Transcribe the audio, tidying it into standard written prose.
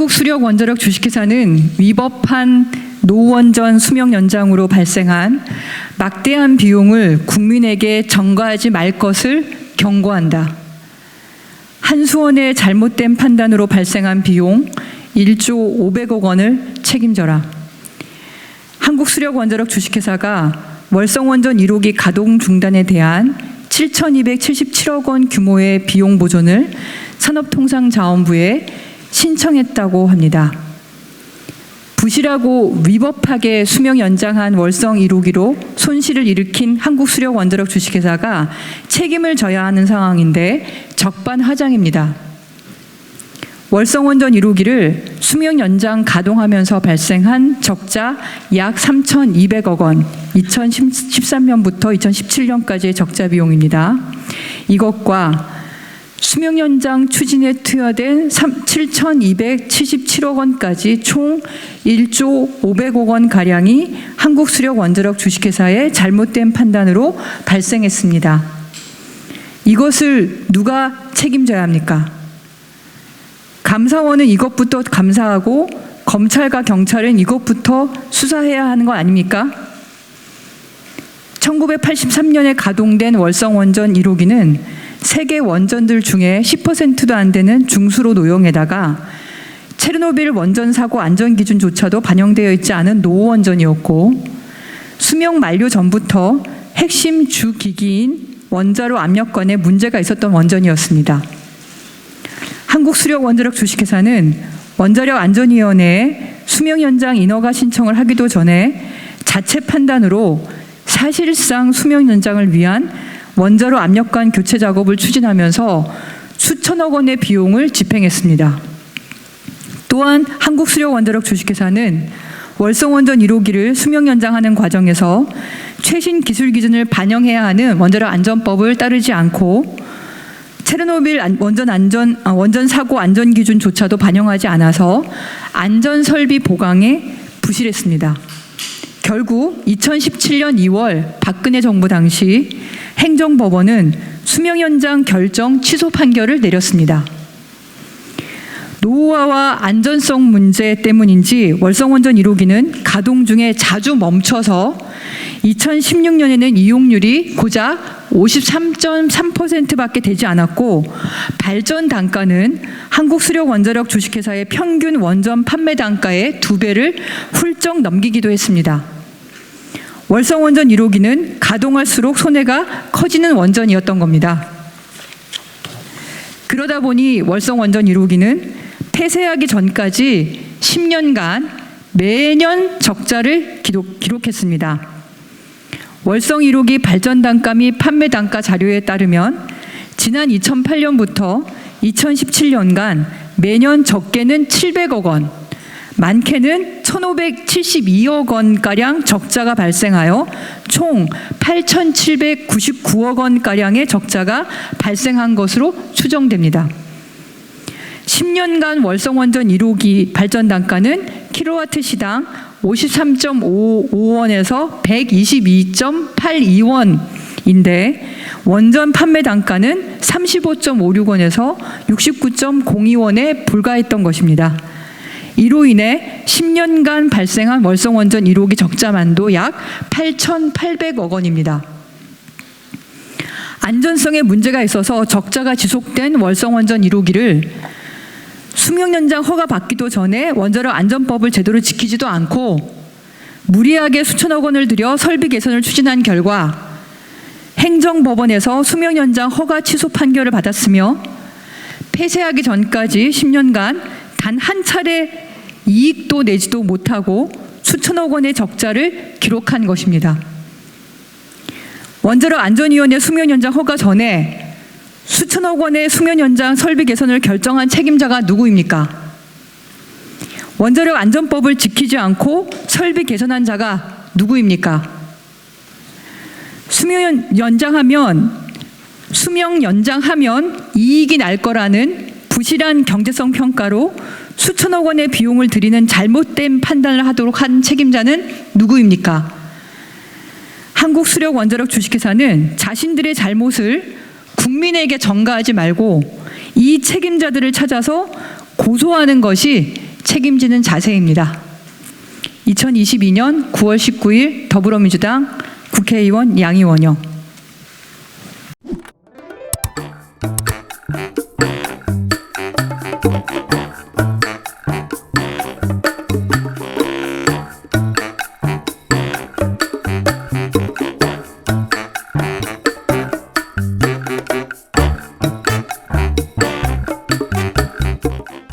한국수력원자력 주식회사는 위법한 노원전 수명 연장으로 발생한 막대한 비용을 국민에게 전가하지 말 것을 경고한다. 한수원의 잘못된 판단으로 발생한 비용 1조 500억 원을 책임져라. 한국수력원자력 주식회사가 월성원전 1호기 가동 중단에 대한 7,277억 원 규모의 비용 보존을 산업통상자원부에 신청했다고 합니다. 부실하고 위법하게 수명 연장한 월성 1호기로 손실을 일으킨 한국수력원자력 주식회사가 책임을 져야 하는 상황인데 적반하장입니다. 월성원전 1호기를 수명 연장 가동하면서 발생한 적자 약 3,200억 원, 2013년부터 2017년까지의 적자 비용입니다. 이것과 수명 연장 추진에 투여된 7,277억 원까지 총 1조 500억 원 가량이 한국수력원자력 주식회사의 잘못된 판단으로 발생했습니다. 이것을 누가 책임져야 합니까? 감사원은 이것부터 감사하고 검찰과 경찰은 이것부터 수사해야 하는 거 아닙니까? 1983년에 가동된 월성원전 1호기는 세계 원전들 중에 10%도 안 되는 중수로 노용에다가 체르노빌 원전 사고 안전기준조차도 반영되어 있지 않은 노원전이었고 수명 만료 전부터 핵심 주기기인 원자로 압력관에 문제가 있었던 원전이었습니다. 한국수력원자력 주식회사는 원자력안전위원회에 수명 연장 인허가 신청을 하기도 전에 자체 판단으로 사실상 수명 연장을 위한 원자로 압력관 교체 작업을 추진하면서 수천억 원의 비용을 집행했습니다. 또한 한국수력원자력 주식회사는 월성원전 1호기를 수명 연장하는 과정에서 최신 기술 기준을 반영해야 하는 원자력 안전법을 따르지 않고 체르노빌 원전 사고 안전 기준조차도 반영하지 않아서 안전 설비 보강에 부실했습니다. 결국 2017년 2월 박근혜 정부 당시 행정법원은 수명 연장 결정 취소 판결을 내렸습니다. 노후화와 안전성 문제 때문인지 월성원전 1호기는 가동 중에 자주 멈춰서 2016년에는 이용률이 고작 53.3%밖에 되지 않았고 발전 단가는 한국수력원자력 주식회사의 평균 원전 판매 단가의 2배를 훌쩍 넘기기도 했습니다. 월성원전 1호기는 가동할수록 손해가 커지는 원전이었던 겁니다. 그러다 보니 월성원전 1호기는 폐쇄하기 전까지 10년간 매년 적자를 기록했습니다. 월성 1호기 발전 단가 및 판매 단가 자료에 따르면 지난 2008년부터 2017년간 매년 적게는 700억 원, 많게는 1,572억 원가량 적자가 발생하여 총 8,799억 원가량의 적자가 발생한 것으로 추정됩니다. 10년간 월성원전 1호기 발전 단가는 킬로와트 시당 53.55원에서 122.82원인데 원전 판매 단가는 35.56원에서 69.02원에 불과했던 것입니다. 이로 인해 10년간 발생한 월성원전 1호기 적자만도 약 8,800억 원입니다. 안전성에 문제가 있어서 적자가 지속된 월성원전 1호기를 수명 연장 허가 받기도 전에 원자력 안전법을 제대로 지키지도 않고 무리하게 수천억 원을 들여 설비 개선을 추진한 결과 행정법원에서 수명 연장 허가 취소 판결을 받았으며 폐쇄하기 전까지 10년간 단 한 차례 이익도 내지도 못하고 수천억 원의 적자를 기록한 것입니다. 원자력 안전위원회 수명 연장 허가 전에 수천억 원의 수명 연장 설비 개선을 결정한 책임자가 누구입니까? 원자력 안전법을 지키지 않고 설비 개선한 자가 누구입니까? 수명 연장하면 이익이 날 거라는 부실한 경제성 평가로 수천억 원의 비용을 들이는 잘못된 판단을 하도록 한 책임자는 누구입니까? 한국수력원자력 주식회사는 자신들의 잘못을 국민에게 전가하지 말고 이 책임자들을 찾아서 고소하는 것이 책임지는 자세입니다. 2022년 9월 19일 더불어민주당 국회의원 양이원영.